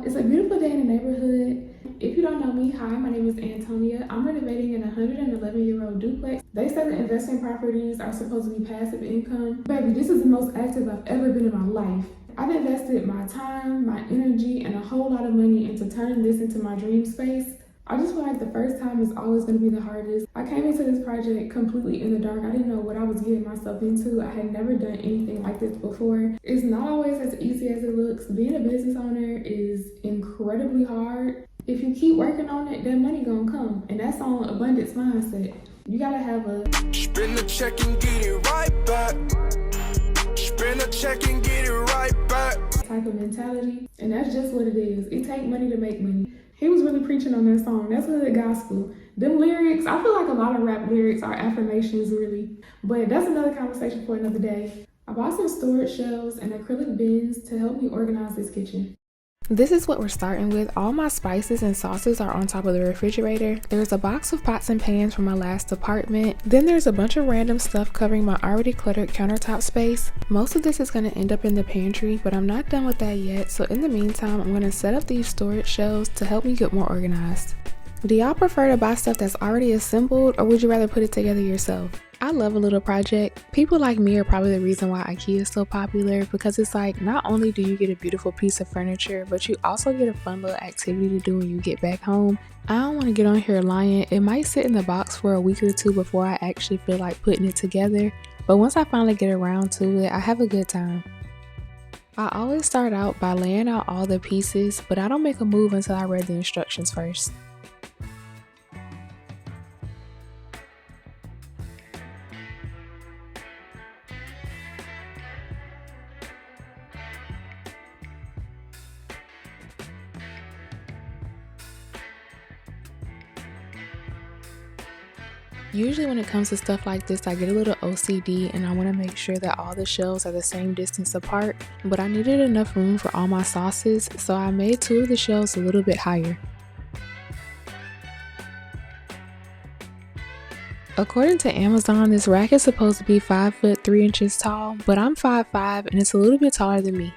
It's a beautiful day in the neighborhood. If you don't know me, hi, my name is Antonia. I'm renovating an 111-year-old duplex. They say that investment properties are supposed to be passive income. Baby, this is the most active I've ever been in my life. I've invested my time, my energy, and a whole lot of money into turning this into my dream space. I just feel like the first time is always going to be the hardest. I came into this project completely in the dark. I didn't know what I was getting myself into. I had never done anything like this before. It's not always as easy as it looks. Being a business owner is incredibly hard. If you keep working on it, then money gonna come. And that's on abundance mindset. You gotta have a spin the check and get it right back. Spin the check and get it right back type of mentality. And that's just what it is. It takes money to make money. He was really preaching on that song. That's hood gospel. Them lyrics, I feel like a lot of rap lyrics are affirmations really. But that's another conversation for another day. I bought some storage shelves and acrylic bins to help me organize this kitchen. This is what we're starting with. All my spices and sauces are on top of the refrigerator. There's a box of pots and pans from my last apartment. Then there's a bunch of random stuff covering my already cluttered countertop space. Most of this is going to end up in the pantry, but I'm not done with that yet. So in the meantime, I'm going to set up these storage shelves to help me get more organized. Do y'all prefer to buy stuff that's already assembled, or would you rather put it together yourself? I love a little project. People like me are probably the reason why IKEA is so popular, because it's like not only do you get a beautiful piece of furniture, but you also get a fun little activity to do when you get back home. I don't want to get on here lying. It might sit in the box for a week or two before I actually feel like putting it together, but once I finally get around to it, I have a good time. I always start out by laying out all the pieces, but I don't make a move until I read the instructions first. Usually when it comes to stuff like this, I get a little OCD and I want to make sure that all the shelves are the same distance apart, but I needed enough room for all my sauces, so I made 2 of the shelves a little bit higher. According to Amazon, this rack is supposed to be 5 foot 3 inches tall, but I'm 5'5" and it's a little bit taller than me.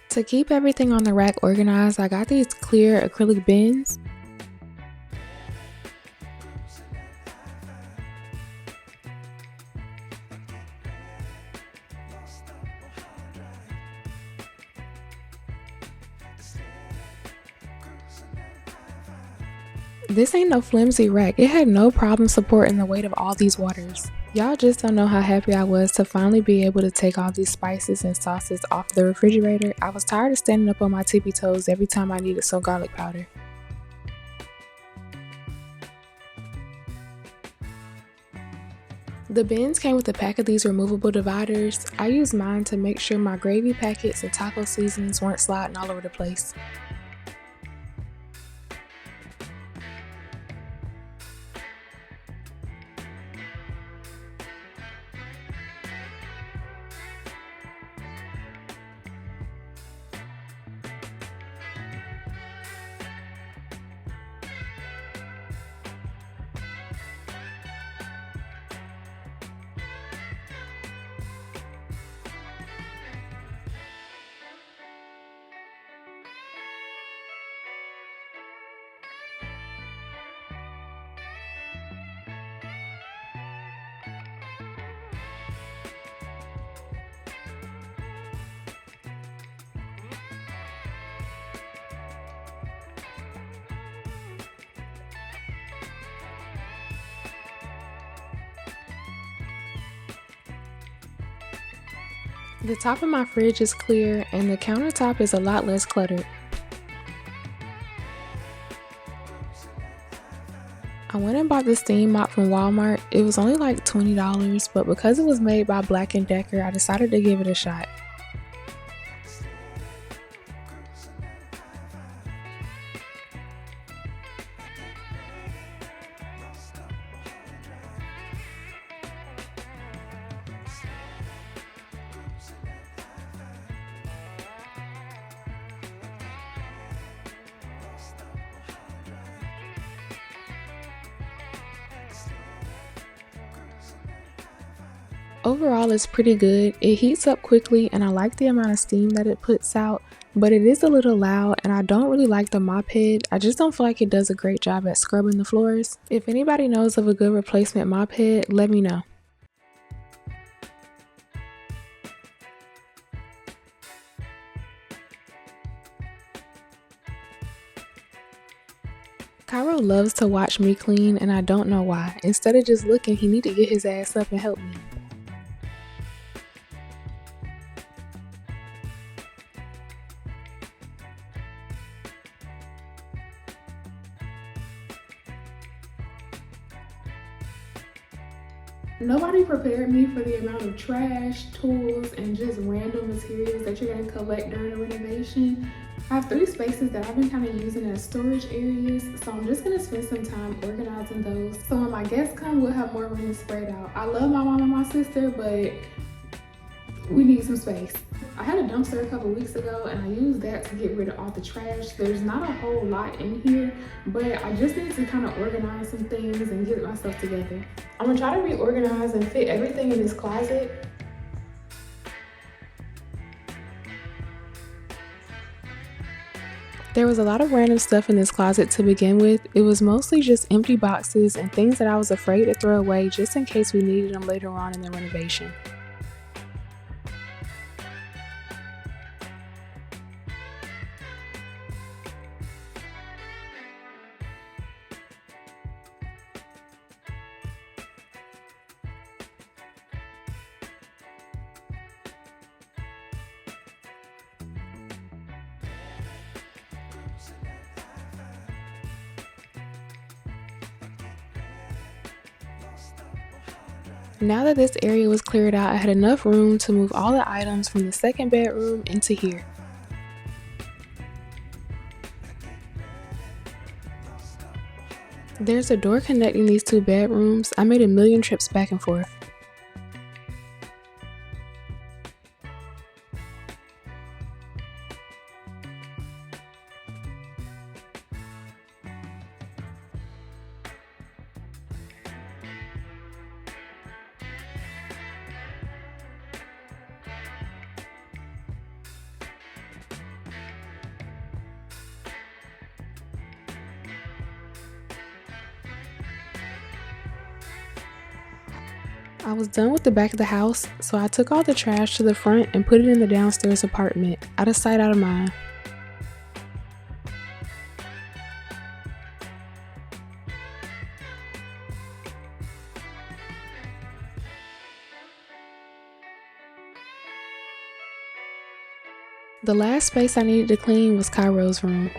To keep everything on the rack organized, I got these clear acrylic bins. This ain't no flimsy rack. It had no problem supporting the weight of all these waters. Y'all just don't know how happy I was to finally be able to take all these spices and sauces off the refrigerator. I was tired of standing up on my tippy toes every time I needed some garlic powder. The bins came with a pack of these removable dividers. I used mine to make sure my gravy packets and taco seasonings weren't sliding all over the place. The top of my fridge is clear and the countertop is a lot less cluttered. I went and bought the steam mop from Walmart. It was only like $20, but because it was made by Black & Decker, I decided to give it a shot. Overall, it's pretty good. It heats up quickly and I like the amount of steam that it puts out, but it is a little loud and I don't really like the mop head. I just don't feel like it does a great job at scrubbing the floors. If anybody knows of a good replacement mop head, let me know. Cairo loves to watch me clean and I don't know why. Instead of just looking, he need to get his ass up and help me. Nobody prepared me for the amount of trash, tools, and just random materials that you're gonna collect during a renovation. I have 3 spaces that I've been kind of using as storage areas, so I'm just gonna spend some time organizing those. So when my guests come, we'll have more room to spread out. I love my mom and my sister, but we need some space. I had a dumpster a couple weeks ago and I used that to get rid of all the trash. There's not a whole lot in here, but I just need to kind of organize some things and get myself together. I'm gonna try to reorganize and fit everything in this closet. There was a lot of random stuff in this closet to begin with. It was mostly just empty boxes and things that I was afraid to throw away just in case we needed them later on in the renovation. Now that this area was cleared out, I had enough room to move all the items from the second bedroom into here. There's a door connecting these 2 bedrooms. I made a million trips back and forth. I was done with the back of the house, so I took all the trash to the front and put it in the downstairs apartment. Out of sight, out of mind. The last space I needed to clean was Cairo's room.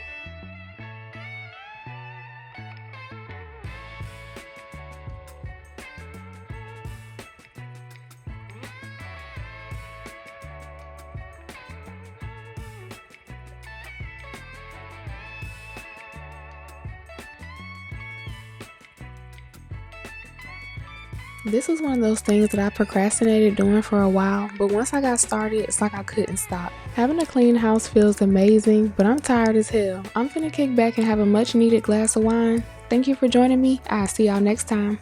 This was one of those things that I procrastinated doing for a while, but once I got started, it's like I couldn't stop. Having a clean house feels amazing, but I'm tired as hell. I'm finna kick back and have a much needed glass of wine. Thank you for joining me. I'll see y'all next time.